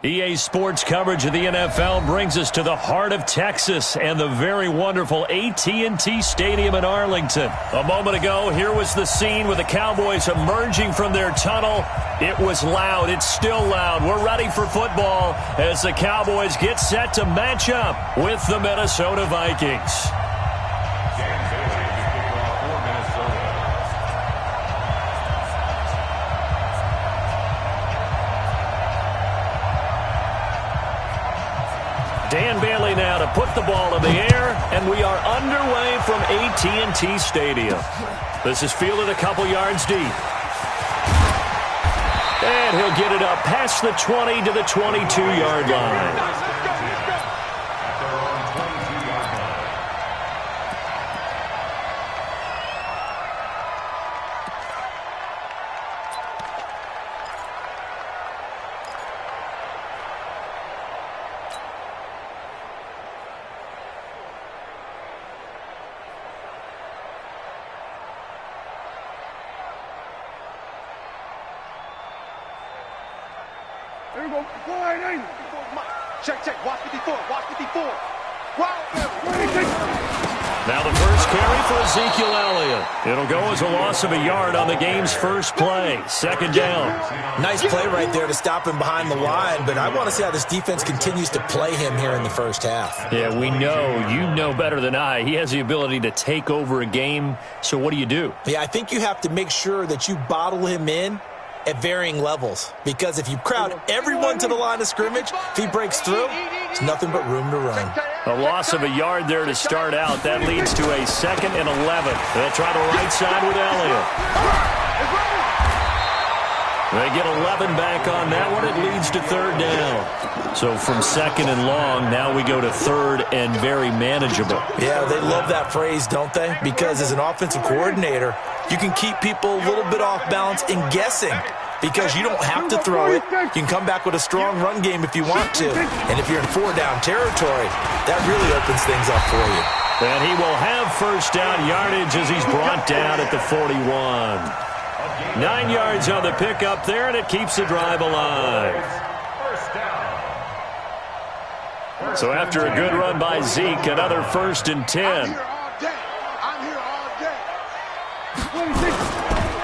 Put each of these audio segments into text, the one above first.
EA Sports coverage of the NFL brings us to the heart of Texas and the very wonderful AT&T Stadium in Arlington. A moment ago, here was the scene with the Cowboys emerging from their tunnel. It was loud. It's still loud. We're ready for football as the Cowboys get set to match up with the Minnesota Vikings. Dan Bailey now to put the ball in the air, and we are underway from AT&T Stadium. This is fielded a couple yards deep. And he'll get it up past the 20 to the 22-yard line. There we go. Check. Watch 54. Now the first carry for Ezekiel Elliott. It'll go as a loss of a yard on the game's first play. Second down. Nice play right there to stop him behind the line, but I want to see how this defense continues to play him here in the first half. Yeah, we know. You know better than I. He has the ability to take over a game, so what do? Yeah, I think you have to make sure that you bottle him in at varying levels, because if you crowd everyone to the line of scrimmage, if he breaks through, it's nothing but room to run. A loss of a yard there to start out. That leads to a 2nd and 11. They'll try the right side with Elliott. They get 11 back on that one. It leads to 3rd down. So from 2nd and long, now we go to 3rd and very manageable. Yeah, they love that phrase, don't they? Because as an offensive coordinator, you can keep people a little bit off balance in guessing, because you don't have to throw it. You can come back with a strong run game if you want to. And if you're in 4-down territory, that really opens things up for you. And he will have first down yardage as he's brought down at the 41. 9 yards on the pickup there, and it keeps the drive alive. So after a good run by Zeke, another 1st and 10.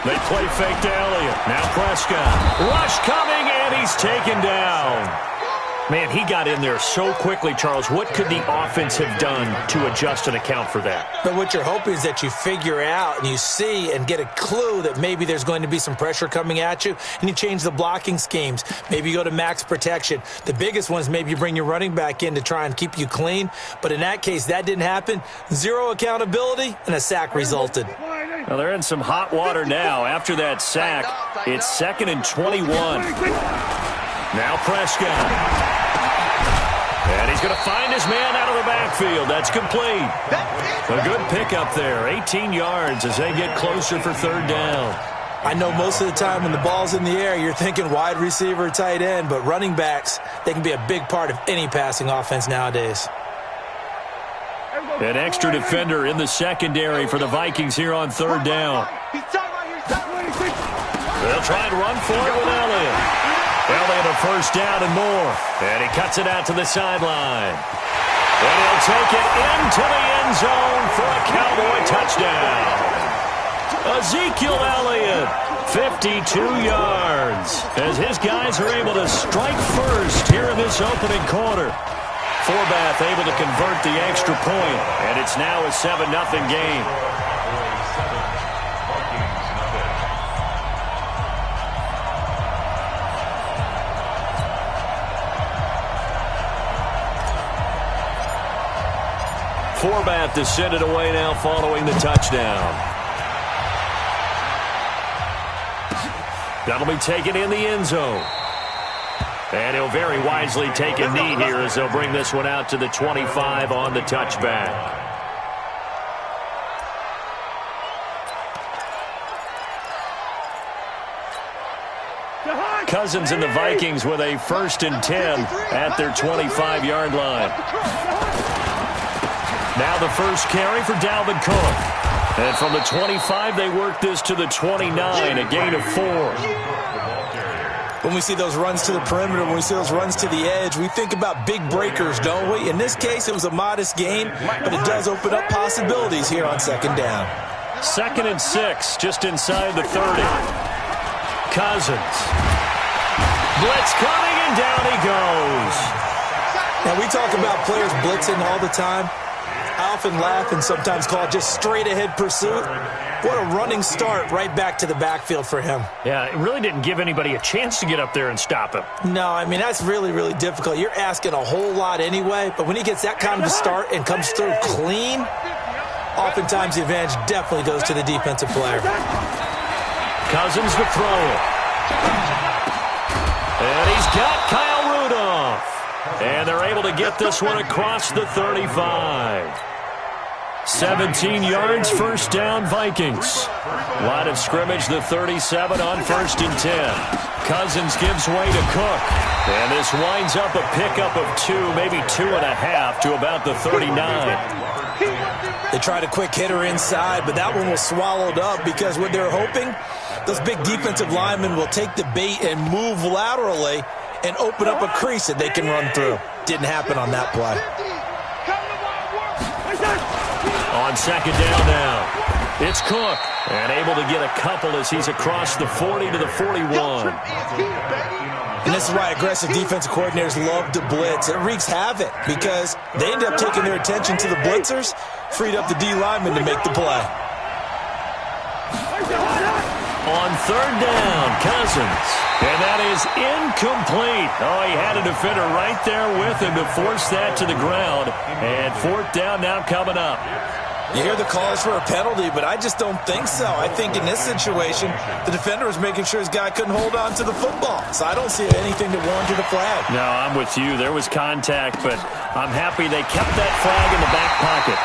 They play fake to Elliott. Now Prescott. Rush coming, and he's taken down. Man, he got in there so quickly, Charles. What could the offense have done to adjust and account for that? But what you're hoping is that you figure out and you see and get a clue that maybe there's going to be some pressure coming at you, and you change the blocking schemes. Maybe you go to max protection. The biggest one is maybe you bring your running back in to try and keep you clean. But in that case, that didn't happen. Zero accountability, and a sack resulted. Well, they're in some hot water now. After that sack, it's 2nd and 21. Now Prescott. And he's going to find his man out of the backfield. That's complete. A good pickup there. 18 yards as they get closer for 3rd down. I know most of the time when the ball's in the air, you're thinking wide receiver, tight end, but running backs, they can be a big part of any passing offense nowadays. An extra defender in the secondary for the Vikings here on 3rd down. They'll try and run for it with Elliott. Elliott a first down and more. And he cuts it out to the sideline. And he'll take it into the end zone for a Cowboy touchdown. Ezekiel Elliott, 52 yards, as his guys are able to strike first here in this opening quarter. Forbath able to convert the extra point, and it's now a 7-0 game. Forbath is send it away now following the touchdown. That'll be taken in the end zone. And he'll very wisely take a knee here as they'll bring this one out to the 25 on the touchback. Cousins and the Vikings with a 1st and 10 at their 25-yard line. Now the first carry for Dalvin Cook. And from the 25, they work this to the 29, a gain of 4. When we see those runs to the perimeter, when we see those runs to the edge, we think about big breakers, don't we? In this case, it was a modest gain, but it does open up possibilities here on second down. 2nd and 6, just inside the 30. Cousins. Blitz coming, and down he goes. Now, we talk about players blitzing all the time. I often laugh and sometimes call it just straight-ahead pursuit. What a running start right back to the backfield for him. Yeah, it really didn't give anybody a chance to get up there and stop him. No, I mean, that's really, really difficult. You're asking a whole lot anyway, but when he gets that kind of a start and comes through clean, oftentimes the advantage definitely goes to the defensive player. Cousins to throw it. And he's got Kyle Rudolph. And they're able to get this one across the 35. 17 yards, first down, Vikings. Line of scrimmage, the 37 on 1st and 10. Cousins gives way to Cook. And this winds up a pickup of 2, maybe 2.5 to about the 39. They tried a quick hitter inside, but that one was swallowed up because what they're hoping, those big defensive linemen will take the bait and move laterally and open up a crease that they can run through. Didn't happen on that play. On second down now, it's Cook. And able to get a couple as he's across the 40 to the 41. And this is why aggressive defensive coordinators love to blitz. It wreaks havoc because they end up taking their attention to the blitzers, freed up the D lineman to make the play. On 3rd down, Cousins. And that is incomplete. Oh, he had a defender right there with him to force that to the ground. And 4th down now coming up. You hear the calls for a penalty, but I just don't think so. I think in this situation, the defender was making sure his guy couldn't hold on to the football. So I don't see anything that warranted a flag. No, I'm with you. There was contact, but I'm happy they kept that flag in the back pocket.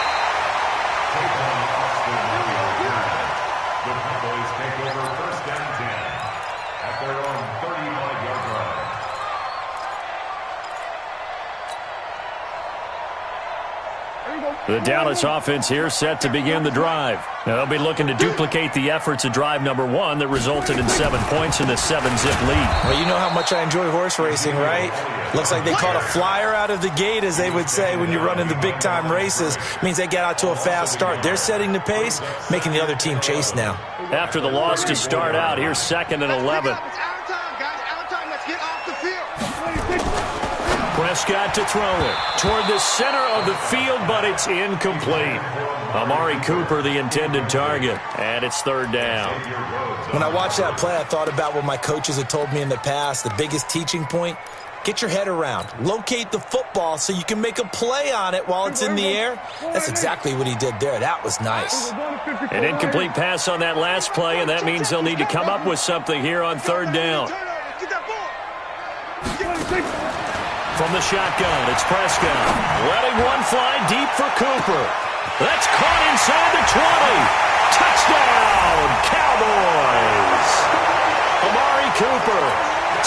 The Dallas offense here set to begin the drive. Now they'll be looking to duplicate the efforts of drive number 1 that resulted in 7 points in the 7-zip lead. Well, you know how much I enjoy horse racing, right? Looks like they caught a flyer out of the gate, as they would say when you're running the big-time races. Means they get out to a fast start. They're setting the pace, making the other team chase now. After the loss to start out, here's 2nd and 11. Prescott to throw it toward the center of the field, but it's incomplete. Amari Cooper, the intended target, and it's 3rd down. When I watched that play, I thought about what my coaches had told me in the past. The biggest teaching point, get your head around. Locate the football so you can make a play on it while it's in the air. That's exactly what he did there. That was nice. An incomplete pass on that last play, and that means they'll need to come up with something here on 3rd down. From the shotgun, it's Prescott. Letting one fly deep for Cooper. That's caught inside the 20. Touchdown, Cowboys. Amari Cooper,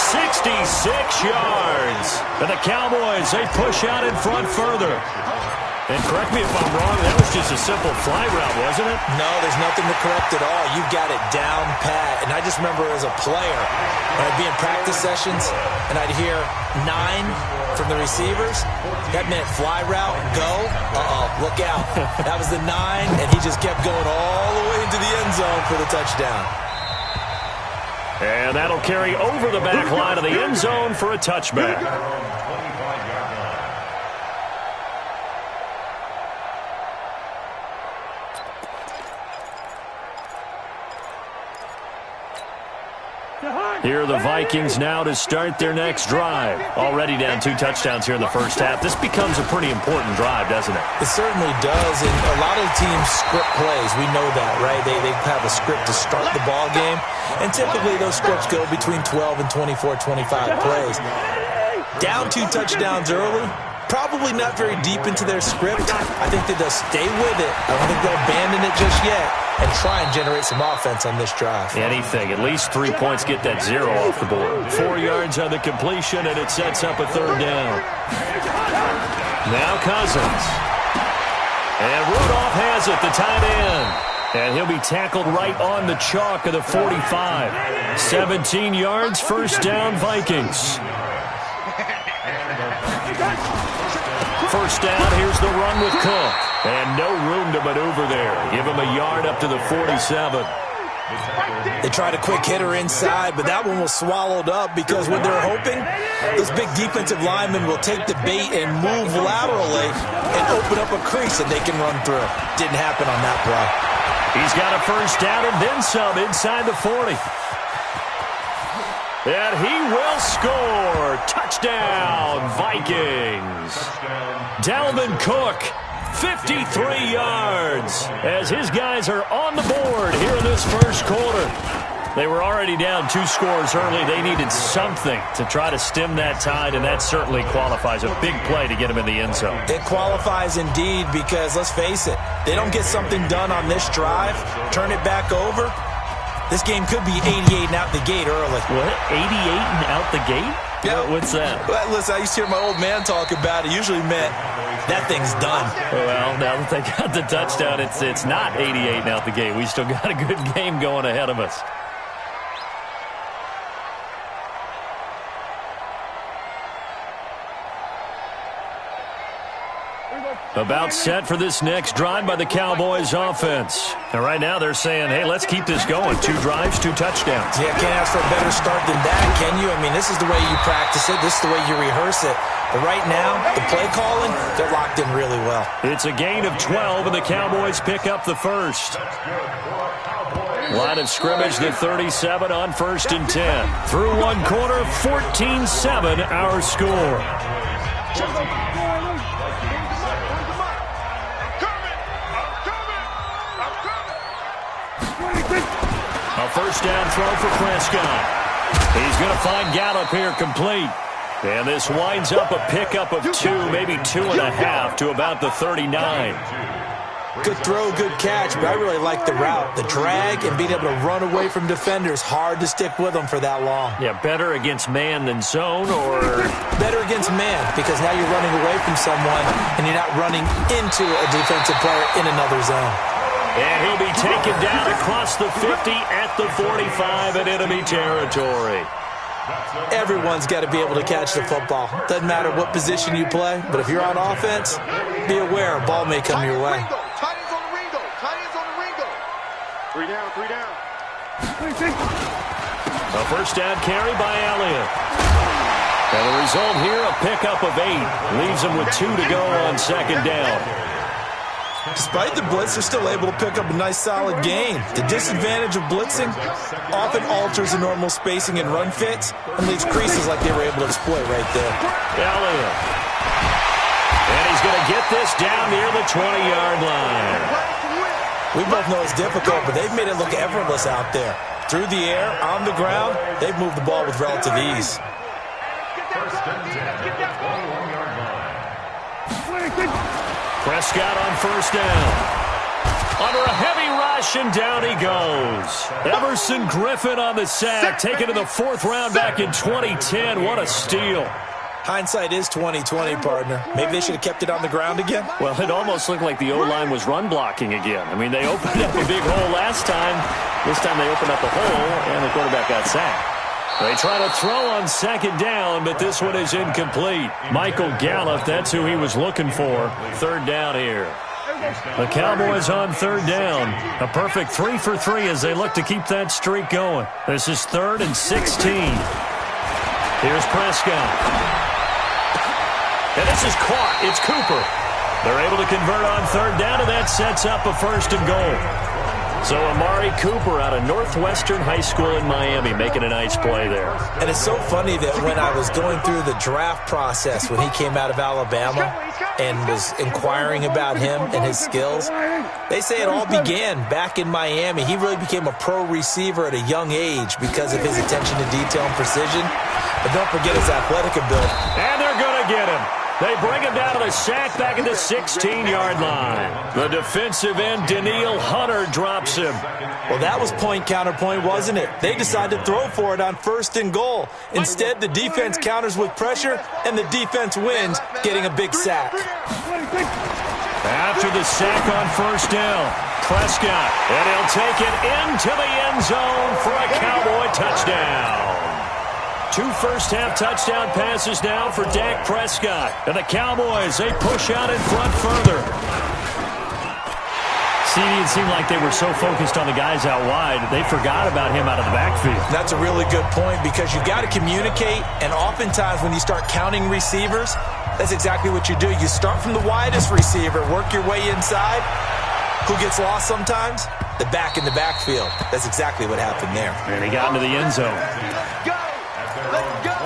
66 yards. And the Cowboys, they push out in front further. And correct me if I'm wrong, that was just a simple fly route, wasn't it? No, there's nothing to correct at all. You've got it down pat. And I just remember as a player, when I'd be in practice sessions and I'd hear 9 from the receivers, that meant fly route, go, look out. That was the 9, and he just kept going all the way into the end zone for the touchdown. And that'll carry over the back line of the end zone for a touchback. Here are the Vikings now to start their next drive. Already down 2 touchdowns here in the first half. This becomes a pretty important drive, doesn't it? It certainly does, and a lot of teams script plays. We know that, right? They have a script to start the ball game, and typically those scripts go between 12 and 24, 25 plays. Down 2 touchdowns early, probably not very deep into their script. I think that they'll stay with it. I don't think they'll abandon it just yet and try and generate some offense on this drive. Anything. At least 3 points, get that 0 off the board. 4 yards on the completion, and it sets up a 3rd down. Now Cousins. And Rudolph has it, the tight end. And he'll be tackled right on the chalk of the 45. 17 yards, first down, Vikings. First down, here's the run with Cook. And no room to maneuver there. Give him a yard up to the 47. They tried a quick hitter inside, but that one was swallowed up because what they're hoping, those big defensive linemen will take the bait and move laterally and open up a crease that they can run through. Didn't happen on that play. He's got a first down and then some inside the 40. And he will score. Touchdown, Vikings. Dalvin Cook, 53 yards, as his guys are on the board here in this first quarter. They were already down 2 scores early. They needed something to try to stem that tide, and that certainly qualifies. A big play to get him in the end zone. It qualifies indeed because, let's face it, they don't get something done on this drive, turn it back over, this game could be 88 and out the gate early. What? 88 and out the gate? Yeah. What's that? Well, listen, I used to hear my old man talk about it. Usually meant that thing's done. Well, now that they got the touchdown, it's not 88 and out the gate. We still got a good game going ahead of us. About set for this next drive by the Cowboys offense. And right now they're saying, hey, let's keep this going. 2 drives, 2 touchdowns. Yeah, can't ask for a better start than that, can you? I mean, this is the way you practice it. This is the way you rehearse it. But right now, the play calling, they're locked in really well. It's a gain of 12, and the Cowboys pick up the first. Line of scrimmage, the 37 on 1st and 10. Through 1 quarter, 14-7 our score. A first down throw for Prescott. He's going to find Gallup here complete. And this winds up a pickup of 2, maybe 2.5 to about the 39. Good throw, good catch, but I really like the route. The drag and being able to run away from defenders, hard to stick with them for that long. Yeah, better against man than zone, or? Better against man, because now you're running away from someone and you're not running into a defensive player in another zone. And he'll be taken down across the 50 at the 45 in enemy territory. Everyone's got to be able to catch the football. Doesn't matter what position you play, but if you're on offense, be aware a ball may come your way. Tight ends on the ring, go. Tight ends on the ring, go. 3 down, 3 down. A first down carry by Elliott. And the result here, a pickup of 8. Leaves him with 2 to go on 2nd down. Despite the blitz, they're still able to pick up a nice solid gain. The disadvantage of blitzing often alters the normal spacing and run fits and leaves creases like they were able to exploit right there. Elliott. And he's going to get this down near the 20-yard line. We both know it's difficult, but they've made it look effortless out there. Through the air, on the ground, they've moved the ball with relative ease. Prescott on first down. Under a heavy rush, and down he goes. Everson Griffin on the sack, taken to the 4th round back in 2010. What a steal. Hindsight is 20/20, partner. Maybe they should have kept it on the ground again. Well, it almost looked like the O-line was run blocking again. I mean, they opened up a big hole last time. This time they opened up a hole, and the quarterback got sacked. They try to throw on 2nd down, but this one is incomplete. Michael Gallup, that's who he was looking for. 3rd down here. The Cowboys on 3rd down. A perfect 3 for 3 as they look to keep that streak going. This is 3rd and 16. Here's Prescott. And this is caught. It's Cooper. They're able to convert on 3rd down, and that sets up a 1st and goal. So Amari Cooper out of Northwestern High School in Miami making a nice play there. And it's so funny that when I was going through the draft process when he came out of Alabama and was inquiring about him and his skills, they say it all began back in Miami. He really became a pro receiver at a young age because of his attention to detail and precision. But don't forget his athletic ability. And they're going to get him. They bring him down to the sack back at the 16-yard line. The defensive end, Daniil Hunter, drops him. Well, that was point counterpoint, wasn't it? They decided to throw for it on 1st and goal. Instead, the defense counters with pressure, and the defense wins, getting a big sack. After the sack on 1st down, Prescott, and he'll take it into the end zone for a Cowboy touchdown. 2 first-half touchdown passes now for Dak Prescott. And the Cowboys, they push out in front further. It seemed like they were so focused on the guys out wide, they forgot about him out of the backfield. That's a really good point because you got to communicate, and oftentimes when you start counting receivers, that's exactly what you do. You start from the widest receiver, work your way inside. Who gets lost sometimes? The back in the backfield. That's exactly what happened there. And he got into the end zone. Go! Let's go!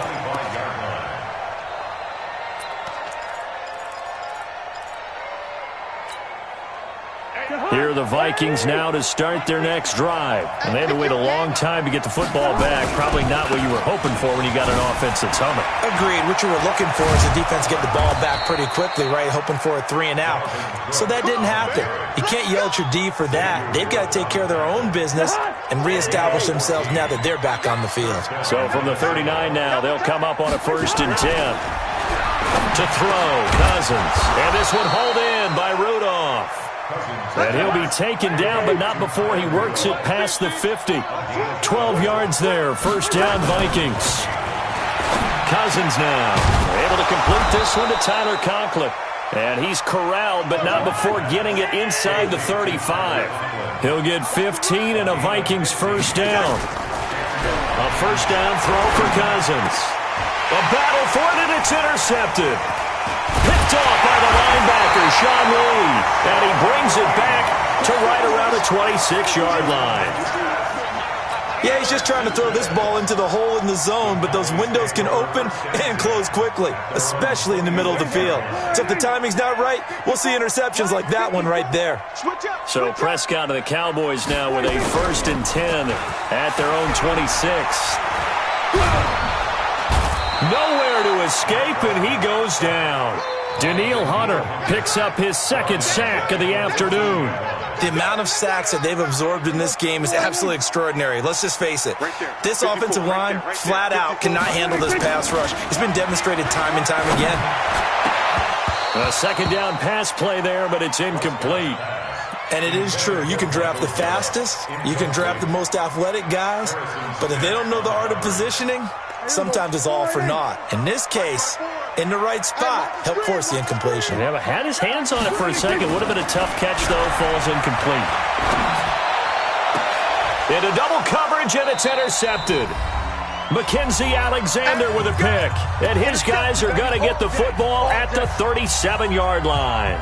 Here are the Vikings now to start their next drive. And they had to wait a long time to get the football back. Probably not what you were hoping for when you got an offense that's humming. Agreed. What you were looking for is the defense get the ball back pretty quickly, right? Hoping for a 3-and-out. So that didn't happen. You can't yell at your D for that. They've got to take care of their own business and reestablish themselves now that they're back on the field. So from the 39 now, they'll come up on a 1st and 10. To throw, Cousins. And this one hauled in by Rudolph. And he'll be taken down, but not before he works it past the 50. 12 yards there, 1st down Vikings. Cousins now able to complete this one to Tyler Conklin. And he's corralled, but not before getting it inside the 35. He'll get 15 and a Vikings 1st down. A 1st down throw for Cousins. A battle for it, and it's intercepted. Picked off by the linebacker, Sean Lee. And he brings it back to right around the 26-yard line. Yeah, he's just trying to throw this ball into the hole in the zone, but those windows can open and close quickly, especially in the middle of the field. So if the timing's not right, we'll see interceptions like that one right there. So Prescott and the Cowboys now with a 1st and 10 at their own 26. Nowhere to escape, and he goes down. Danielle Hunter picks up his 2nd sack of the afternoon. The amount of sacks that they've absorbed in this game is absolutely extraordinary. Let's just face it. This offensive line, flat out, cannot handle this pass rush. It's been demonstrated time and time again. A 2nd down pass play there, but it's incomplete. And it is true. You can draft the fastest. You can draft the most athletic guys. But if they don't know the art of positioning, sometimes it's all for naught. In this case, in the right spot, help force the incompletion. Yeah, but had his hands on it for a second. Would have been a tough catch, though. Falls incomplete. Into double coverage, and it's intercepted. Mackenzie Alexander with a pick. And his guys are going to get the football at the 37-yard line.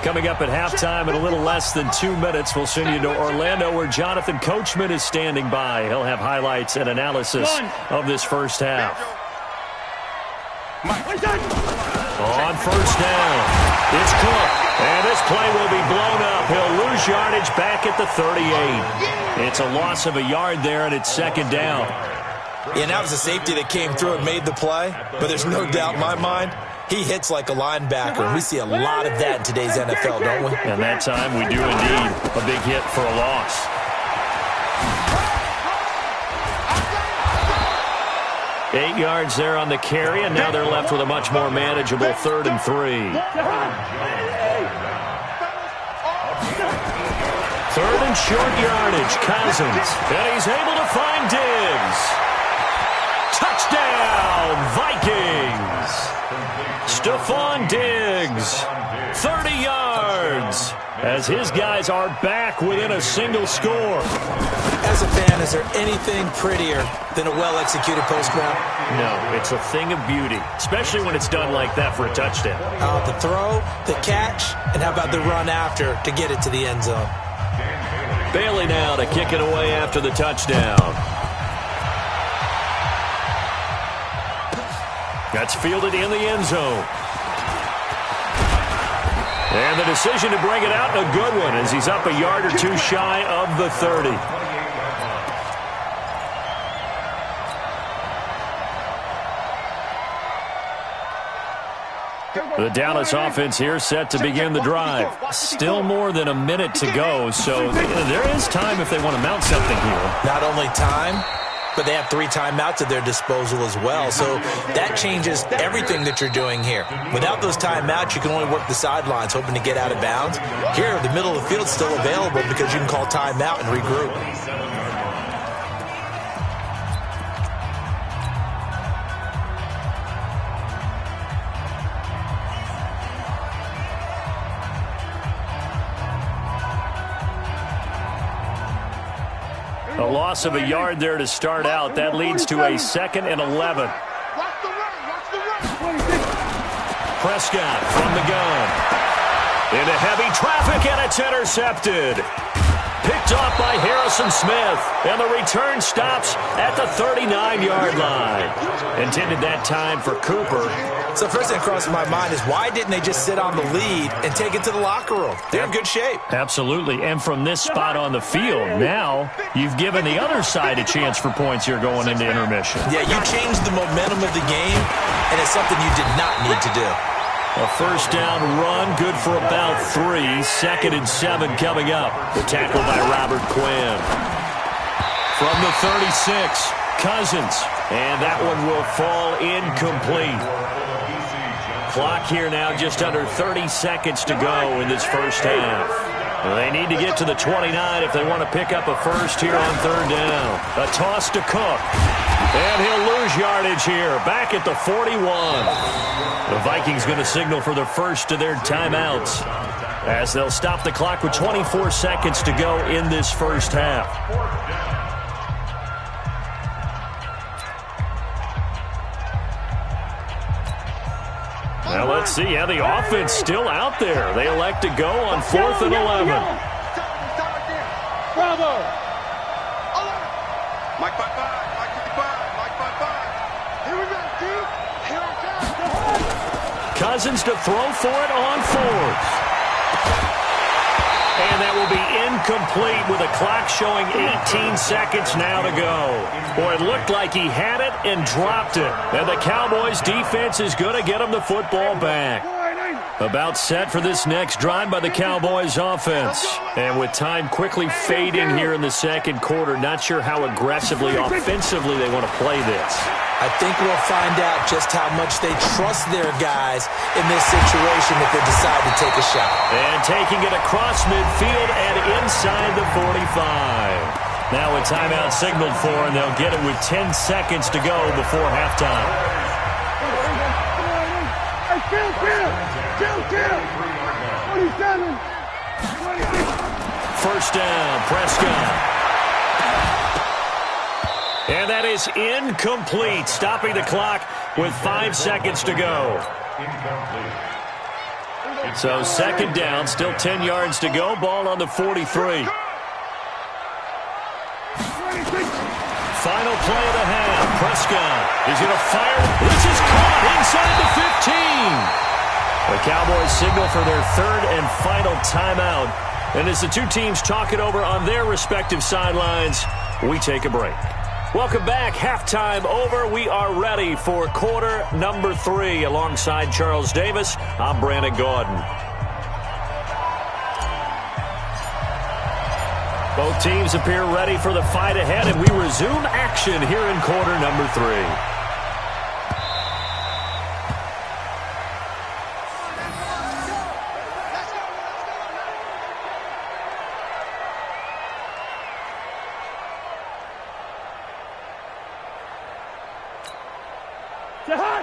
Coming up at halftime in a little less than 2 minutes, we'll send you to Orlando where Jonathan Coachman is standing by. He'll have highlights and analysis of this 1st half. On 1st down, it's Cook. And this play will be blown up. He'll lose yardage back at the 38. It's a loss of a yard there, and it's 2nd down. Yeah, and that was a safety that came through and made the play. But there's no doubt in my mind, he hits like a linebacker. We see a lot of that in today's NFL, don't we? And that time we do indeed. A big hit for a loss. Eight yards there on the carry, and now they're left with a much more manageable 3rd and 3. 3rd and short yardage, Cousins. And he's able to find Diggs. Touchdown, Vikings. Stephon Diggs, 30 yards, as his guys are back within a single score. As a fan, is there anything prettier than a well-executed post route? No, it's a thing of beauty, especially when it's done like that for a touchdown. The throw, the catch, and how about the run after to get it to the end zone? Bailey now to kick it away after the touchdown. That's fielded in the end zone. And the decision to bring it out, a good one, as he's up a yard or two shy of the 30. The Dallas offense here set to begin the drive. Still more than a minute to go, so there is time if they want to mount something here. Not only time, but they have 3 timeouts at their disposal as well. So that changes everything that you're doing here. Without those timeouts, you can only work the sidelines, hoping to get out of bounds. Here, the middle of the field's still available because you can call timeout and regroup. A loss of a yard there to start out. That leads to a 2nd and 11. Prescott from the gun. Into heavy traffic, and it's intercepted. Picked off by Harrison Smith, and the return stops at the 39-yard line. Intended that time for Cooper. So first thing that crosses my mind is why didn't they just sit on the lead and take it to the locker room? They're in good shape. Absolutely, and from this spot on the field, now you've given the other side a chance for points here going into intermission. Yeah, you changed the momentum of the game, and it's something you did not need to do. A first down run, good for about 3. 2nd and 7 coming up. The tackle by Robert Quinn. From the 36, Cousins. And that one will fall incomplete. Clock here now just under 30 seconds to go in this first half. They need to get to the 29 if they want to pick up a first here on 3rd down. A toss to Cook. And he'll lose yardage here, back at the 41. The Vikings going to signal for the first of their timeouts as they'll stop the clock with 24 seconds to go in this first half. Now let's see how the offense still out there. They elect to go on 4th and 11. Bravo! Mike 55, Mike 55, Mike 55. Here we go, dude. Here I come. Cousins to throw for it on 4th. And that will be incomplete with a clock showing 18 seconds now to go. Boy, it looked like he had it and dropped it. And the Cowboys defense is going to get him the football back. About set for this next drive by the Cowboys offense. And with time quickly fading here in the second quarter, not sure how aggressively, offensively they want to play this. I think we'll find out just how much they trust their guys in this situation if they decide to take a shot. And taking it across midfield and inside the 45. Now a timeout signaled for, and they'll get it with 10 seconds to go before halftime. First down, Prescott. And that is incomplete, stopping the clock with 5 seconds to go. So 2nd down, still 10 yards to go, ball on the 43. Final play of the half. Prescott is going to fire. This is caught inside the 15. The Cowboys signal for their 3rd and final timeout. And as the two teams talk it over on their respective sidelines, we take a break. Welcome back. Halftime over. We are ready for quarter number 3. Alongside Charles Davis, I'm Brandon Gordon. Both teams appear ready for the fight ahead, and we resume action here in quarter number 3.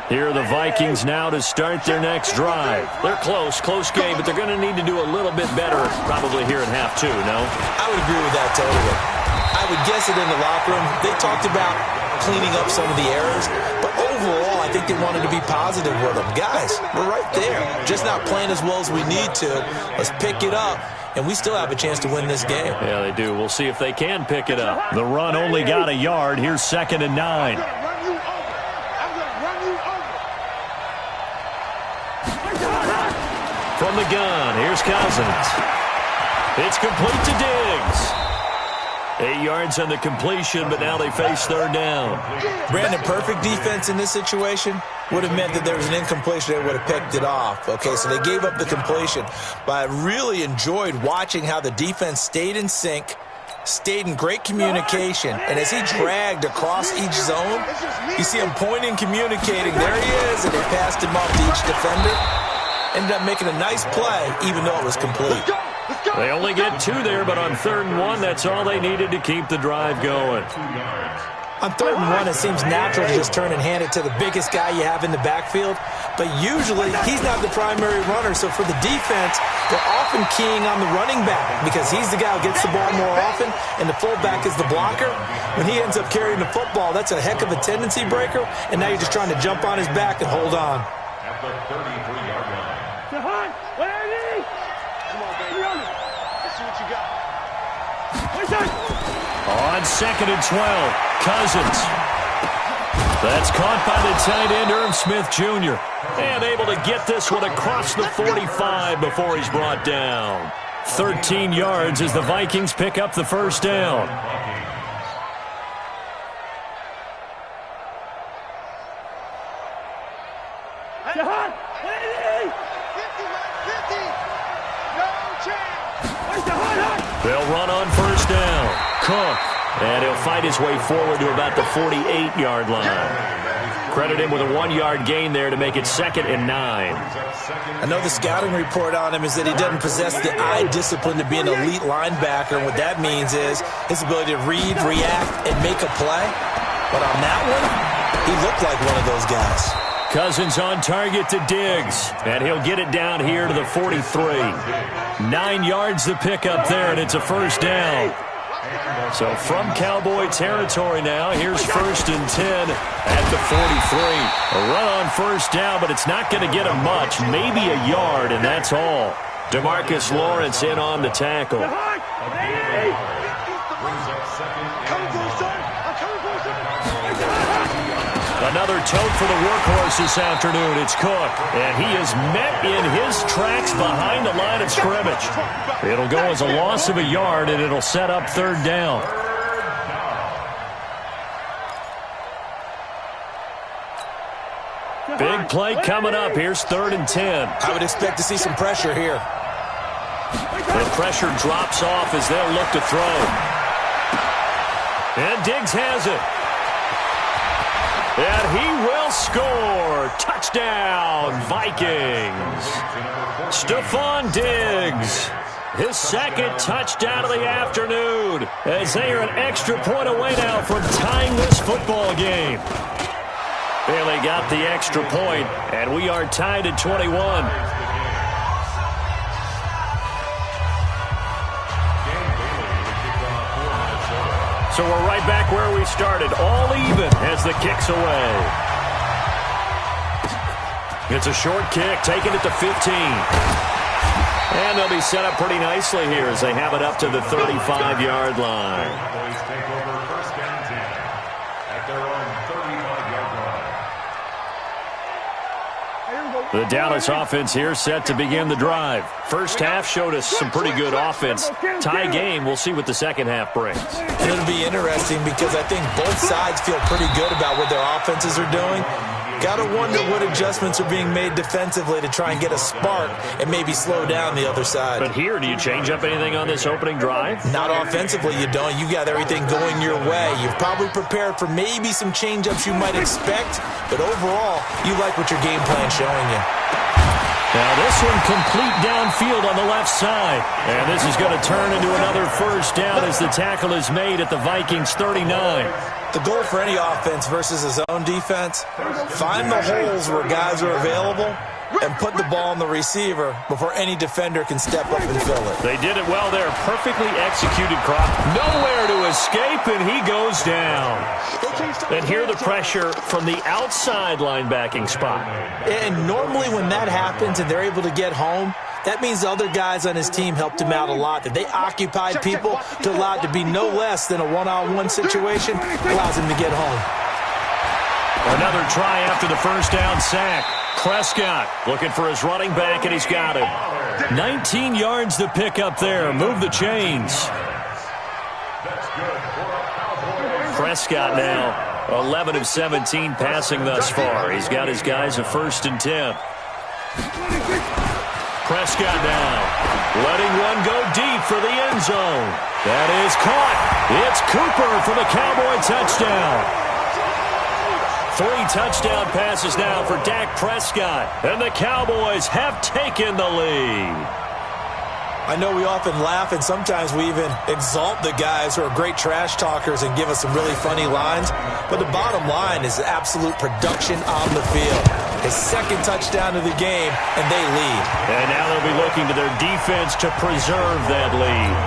Here are the Vikings now to start their next drive. They're close game, but they're going to need to do a little bit better probably here in half 2, no? I would agree with that totally. I would guess it in the locker room. They talked about cleaning up some of the errors, but overall, I think they wanted to be positive with them. Guys, we're right there. Just not playing as well as we need to. Let's pick it up, and we still have a chance to win this game. Yeah, they do. We'll see if they can pick it up. The run only got a yard. Here's 2nd and 9. From the gun, here's Cousins. It's complete to Diggs. 8 yards on the completion, but now they face 3rd down. Brandon, perfect defense in this situation would have meant that there was an incompletion. They would have picked it off. Okay, so they gave up the completion. But I really enjoyed watching how the defense stayed in sync, stayed in great communication. And as he dragged across each zone, you see him pointing, communicating. There he is, and they passed him off to each defender. Ended up making a nice play, even though it was complete. They only get 2 there, but on 3rd and 1, that's all they needed to keep the drive going. On 3rd and 1, it seems natural to just turn and hand it to the biggest guy you have in the backfield. But usually, he's not the primary runner. So for the defense, they're often keying on the running back because he's the guy who gets the ball more often, and the fullback is the blocker. When he ends up carrying the football, that's a heck of a tendency breaker, and now you're just trying to jump on his back and hold on. At the 33-yard line. Jahan, where are you? Come on, baby. Let's see what you got. On 2nd and 12, Cousins. That's caught by the tight end, Irv Smith Jr. And able to get this one across the 45 before he's brought down. 13 yards as the Vikings pick up the first down. Jahan, 50. No chance. They'll run on first down. Cook. And he'll fight his way forward to about the 48-yard line. Credit him with a 1-yard gain there to make it 2nd and 9. I know the scouting report on him is that he doesn't possess the eye discipline to be an elite linebacker. And what that means is his ability to read, react, and make a play. But on that one, he looked like one of those guys. Cousins on target to Diggs. And he'll get it down here to the 43. 9 yards to pick up there, and it's a first down. So from Cowboy territory now, here's 1st and 10 at the 43. A run on first down, but it's not going to get him much. Maybe a yard, and that's all. DeMarcus Lawrence in on the tackle. Another tote for the workhorse this afternoon. It's Cook, and he is met in his tracks behind the line of scrimmage. It'll go as a loss of a yard, and it'll set up 3rd down. Big play coming up. Here's 3rd and 10. I would expect to see some pressure here. The pressure drops off as they'll look to throw. And Diggs has it. And he will score. Touchdown, Vikings. Stephon Diggs. His 2nd touchdown of the afternoon. As they are an extra point away now from tying this football game. They got the extra point, and we are tied at 21. So we're right back where we started, all even as the kick's away. It's a short kick, taking it to 15. And they'll be set up pretty nicely here as they have it up to the 35-yard line. The Dallas offense here set to begin the drive. First half showed us some pretty good offense. Tie game, we'll see what the second half brings. And it'll be interesting because I think both sides feel pretty good about what their offenses are doing. Got to wonder what adjustments are being made defensively to try and get a spark and maybe slow down the other side. But here, do you change up anything on this opening drive? Not offensively, you don't. You got everything going your way. You've probably prepared for maybe some change-ups you might expect, but overall, you like what your game plan's showing you. Now this one complete downfield on the left side. And this is going to turn into another first down as the tackle is made at the Vikings 39. The goal for any offense versus a zone defense, find the holes where guys are available and put the ball on the receiver before any defender can step up and fill it. They did it well there. Perfectly executed, Crop. Nowhere to escape, and he goes down. And here the pressure from the outside linebacking spot. And normally when that happens and they're able to get home, that means the other guys on his team helped him out a lot. That they occupied people to allow it to be no less than a one-on-one situation allows him to get home. Another try after the first down sack. Prescott looking for his running back, and he's got him. 19 yards to pick up there. Move the chains. Prescott now 11 of 17 passing thus far. He's got his guys a 1st and 10. Prescott now, letting one go deep for the end zone. That is caught. It's Cooper for the Cowboy touchdown. 3 touchdown passes now for Dak Prescott, and the Cowboys have taken the lead. I know we often laugh, and sometimes we even exalt the guys who are great trash talkers and give us some really funny lines. But the bottom line is absolute production on the field. His second touchdown of the game, and they lead. And now they'll be looking to their defense to preserve that lead.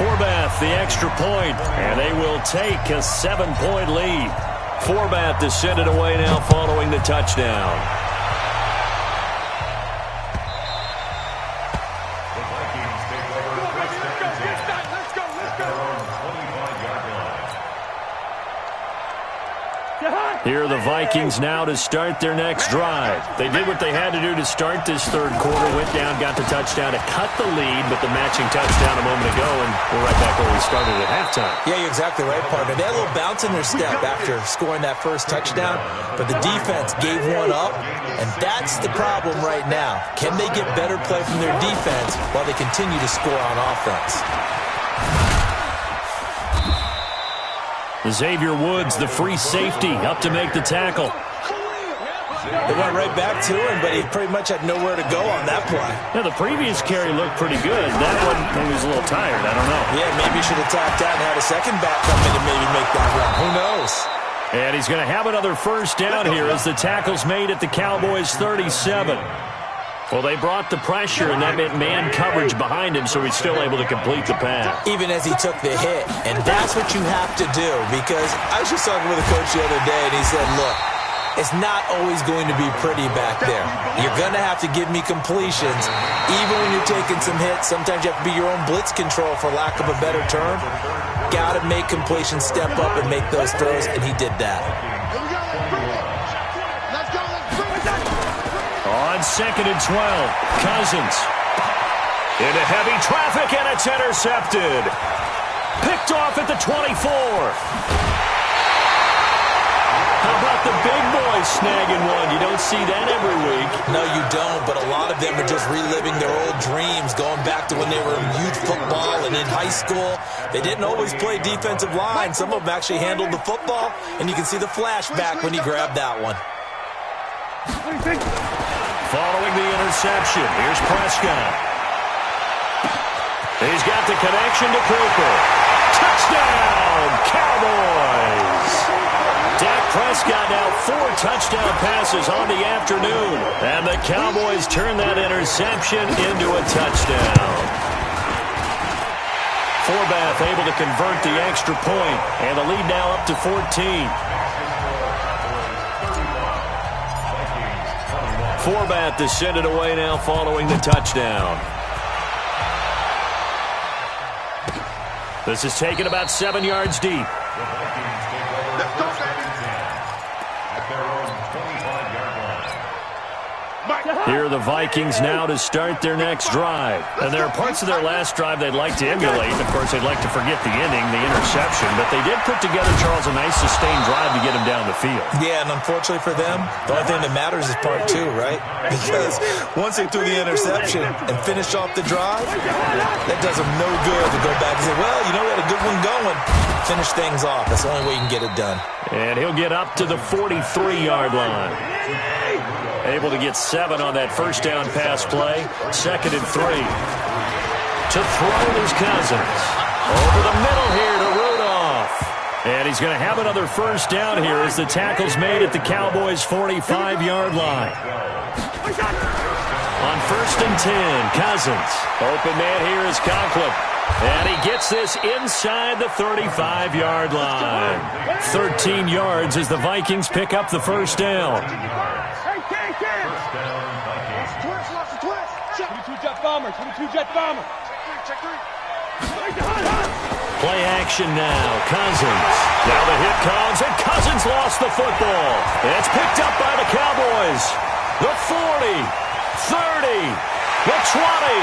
Forbath, the extra point, and they will take a 7-point lead. Forbath to send it away now following the touchdown. Here are the Vikings now to start their next drive. They did what they had to do to start this third quarter, went down, got the touchdown to cut the lead, but the matching touchdown a moment ago, and we're right back where we started at halftime. Yeah, you're exactly right, partner. They had a little bounce in their step after scoring that first touchdown, but the defense gave one up, and that's the problem right now. Can they get better play from their defense while they continue to score on offense? Xavier Woods, the free safety, up to make the tackle. They went right back to him, but he pretty much had nowhere to go on that play. Yeah, the previous carry looked pretty good. That one, he was a little tired. I don't know. Yeah, maybe he should have tapped out and had a second back come in and maybe make that run. Who knows? And he's going to have another first down here as the tackle's made at the Cowboys' 37. Well, they brought the pressure, and that meant man coverage behind him, so he's still able to complete the pass. Even as he took the hit. And that's what you have to do, because I was just talking with a coach the other day, and he said, look, it's not always going to be pretty back there. You're going to have to give me completions. Even when you're taking some hits, sometimes you have to be your own blitz control, for lack of a better term. Got to make completions, step up, and make those throws, and he did that. On 2nd and 12, Cousins. Into heavy traffic, and it's intercepted. Picked off at the 24. How about the big boys snagging one? You don't see that every week. No, you don't, but a lot of them are just reliving their old dreams, going back to when they were in youth football and in high school. They didn't always play defensive line. Some of them actually handled the football, and you can see the flashback when he grabbed that one. Following the interception, here's Prescott. He's got the connection to Cooper. Touchdown, Cowboys! Dak Prescott now 4 touchdown passes on the afternoon, and the Cowboys turn that interception into a touchdown. Forbath able to convert the extra point, and the lead now up to 14. Forbath to send it away now following the touchdown. This is taken about 7 yards deep. Here are the Vikings now to start their next drive. And there are parts of their last drive they'd like to emulate. Of course, they'd like to forget the inning, the interception. But they did put together, Charles, a nice sustained drive to get them down the field. Yeah, and unfortunately for them, the only thing that matters is part 2, right? Because once they threw the interception and finished off the drive, that does them no good to go back and say, well, you know, we had a good one going. Finish things off. That's the only way you can get it done. And he'll get up to the 43-yard line. Able to get 7 on that first down pass play. 2nd and 3. To throw is Cousins. Over the middle here to Rudolph. And he's going to have another first down here as the tackle's made at the Cowboys' 45-yard line. On 1st and 10, Cousins. Open man here is Conklin. And he gets this inside the 35-yard line. 13 yards as the Vikings pick up the first down. 22-jet bomber. Check 3. Play action now. Cousins. Now the hit comes, and Cousins lost the football. It's picked up by the Cowboys. The 40, 30, the 20,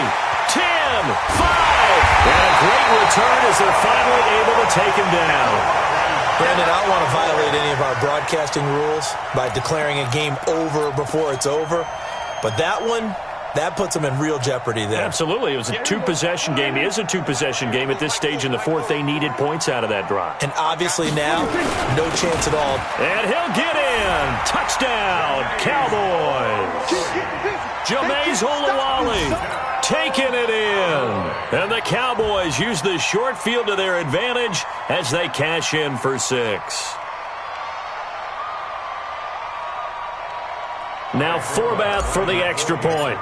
10, 5. And a great return as they're finally able to take him down. Brandon, I don't want to violate any of our broadcasting rules by declaring a game over before it's over. But that That puts them in real jeopardy there. Absolutely. It was a two-possession game. It is a two-possession game at this stage in the fourth. They needed points out of that drive. And obviously now, no chance at all. And he'll get in. Touchdown, Cowboys. Jameis Olawale taking it in. And the Cowboys use the short field to their advantage as they cash in for 6. Now Forbath for the extra point.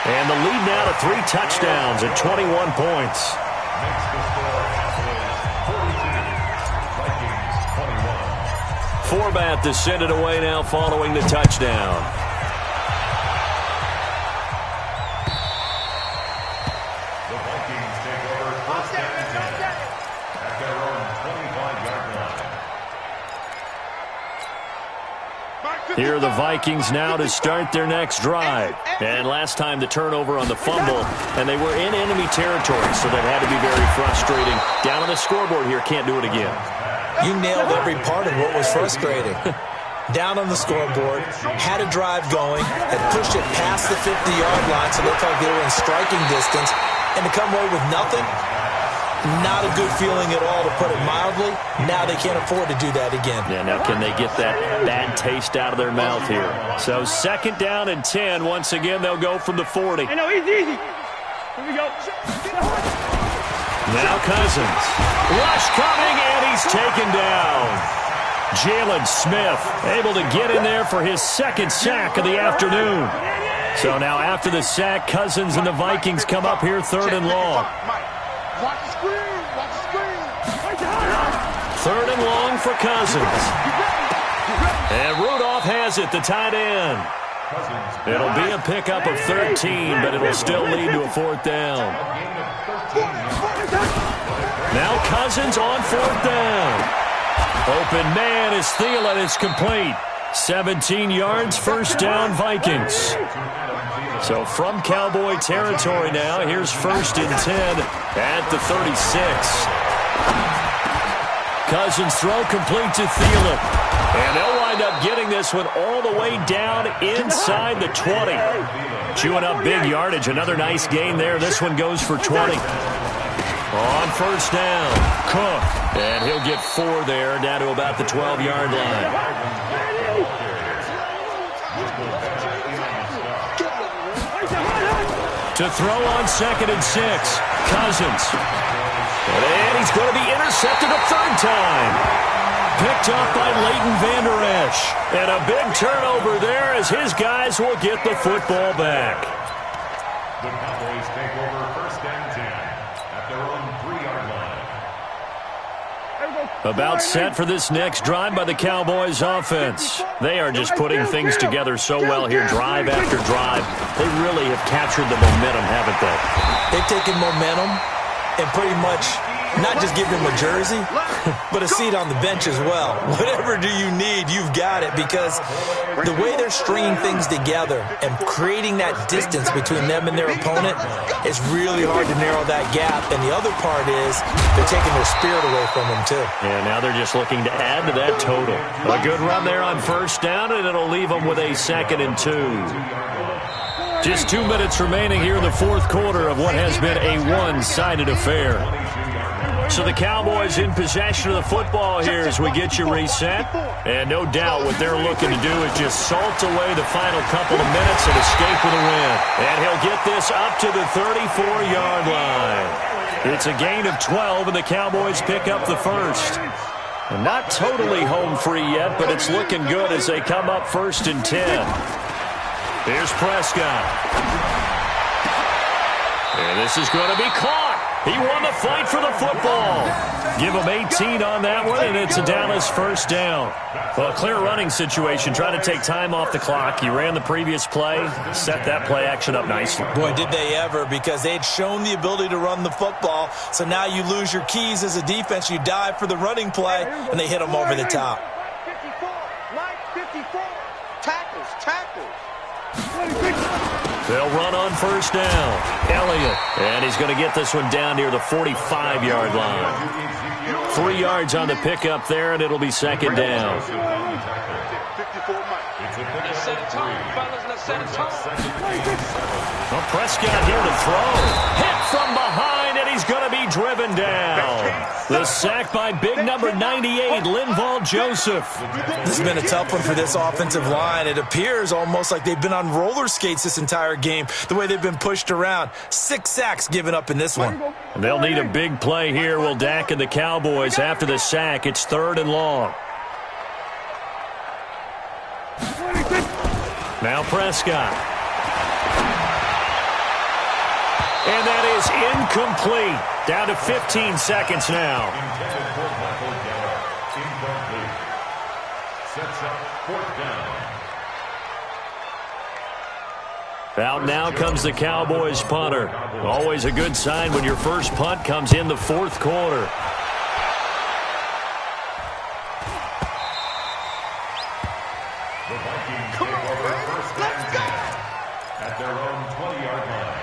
And the lead now to 3 touchdowns at 21 points. Forbath to send it away now following the touchdown. The Vikings take over first and 10 at their own 25-yard line. Here are the Vikings now to start their next drive. And last time the turnover on the fumble, and they were in enemy territory, so that had to be very frustrating. Down on the scoreboard here, can't do it again. You nailed every part of what was frustrating. Down on the scoreboard, had a drive going, had pushed it past the 50-yard line, so they felt like they were in striking distance, and to come away with nothing, not a good feeling at all, to put it mildly. Now they can't afford to do that again. Yeah, now can they get that bad taste out of their mouth here? So second down and 10. Once again, they'll go from the 40. I know, easy. Here we go. Now Cousins. Rush coming, and he's taken down. Jalen Smith able to get in there for his second sack of the afternoon. So now after the sack, Cousins and the Vikings come up here third and long. Watch the screen. Watch the screen. Third and long for Cousins. And Rudolph has it, the tight end. It'll be a pickup of 13, but it'll still lead to a fourth down. Now Cousins on fourth down. Open man is Thielen. It's complete. 17 yards, first down, Vikings. So from Cowboy territory now, here's first and 10 at the 36. Cousins throw complete to Thielen. And they'll wind up getting this one all the way down inside the 20. Chewing up big yardage. Another nice gain there. This one goes for 20. On first down, Cook. And he'll get 4 there, down to about the 12-yard line. To throw on second and 6, Cousins. And he's going to be intercepted a third time. Picked up by Leighton Vander Esch. And a big turnover there as his guys will get the football back. The Cowboys take over first and 10 at their own 3-yard line. About set for this next drive by the Cowboys offense. They are just putting things together so well here, drive after drive. They really have captured the momentum, haven't they? They've taken momentum and pretty much not just give him a jersey, but a seat on the bench as well. Whatever do you need, you've got it, because the way they're stringing things together and creating that distance between them and their opponent, it's really hard to narrow that gap. And the other part is they're taking their spirit away from them, too. And now they're just looking to add to that total. A good run there on first down, and it'll leave them with a second and 2. Just 2 minutes remaining here in the fourth quarter of what has been a one-sided affair. So the Cowboys in possession of the football here as we get you reset. And no doubt what they're looking to do is just salt away the final couple of minutes and escape with a win. And he'll get this up to the 34-yard line. It's a gain of 12, and the Cowboys pick up the first. And not totally home free yet, but it's looking good as they come up first and 10. Here's Prescott. And this is going to be caught. He won the fight for the football. Give him 18 on that one, and it's a Dallas first down. Well, a clear running situation. Trying to take time off the clock. He ran the previous play, set that play action up nicely. Boy, did they ever, because they had shown the ability to run the football. So now you lose your keys as a defense. You dive for the running play, and they hit them over the top. 54. Tackles. They'll run on first down. Elliott. And he's going to get this one down near the 45-yard line. 3 yards on the pickup there, and it'll be second down. 54 Mike. Let's set a tone, fellas. Let's set a tone. Well, Prescott here to throw. Hit from behind, and he's going to be driven down. The sack by big number 98, Linval Joseph. This has been a tough one for this offensive line. It appears almost like they've been on roller skates this entire game, the way they've been pushed around. 6 sacks given up in this one. They'll need a big play here, will Dak and the Cowboys. After the sack, it's 3rd and long. Now Prescott. And that is incomplete. Down to 15 seconds now. Intended for Michael Gallup. Incomplete. Sets up 4th down. Out now comes the Cowboys punter. Always a good sign when your first punt comes in the 4th quarter. The Vikings take over first and 10 at their own 20-yard line.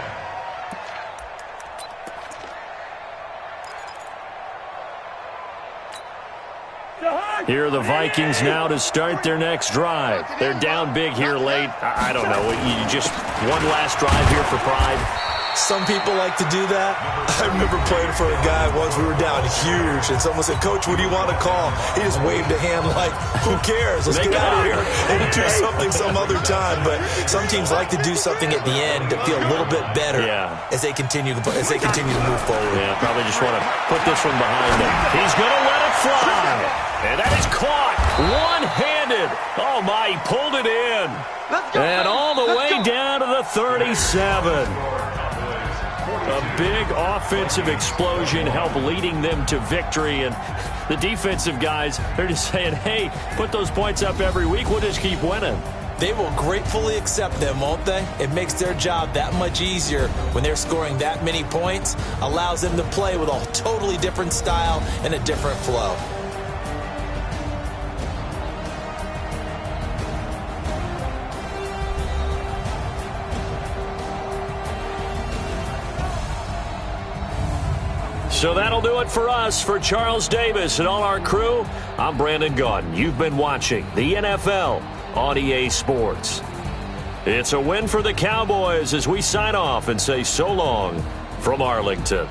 Here are the Vikings now to start their next drive. They're down big here late. I don't know. You just one last drive here for pride. Some people like to do that. I remember playing for a guy once. We were down huge, and someone said, "Coach, what do you want to call?" He just waved a hand like, "Who cares? Let's get out of here and do something some other time." But some teams like to do something at the end to feel a little bit better as they continue to move forward. Yeah, probably just want to put this one behind them. He's going to let it fly. And that is caught one-handed. Oh, my, he pulled it in. And all the way down to the 37. A big offensive explosion helped leading them to victory. And the defensive guys, they're just saying, hey, put those points up every week. We'll just keep winning. They will gratefully accept them, won't they? It makes their job that much easier when they're scoring that many points. Allows them to play with a totally different style and a different flow. So that'll do it for us. For Charles Davis and all our crew, I'm Brandon Gaudin. You've been watching the NFL on EA Sports. It's a win for the Cowboys as we sign off and say so long from Arlington.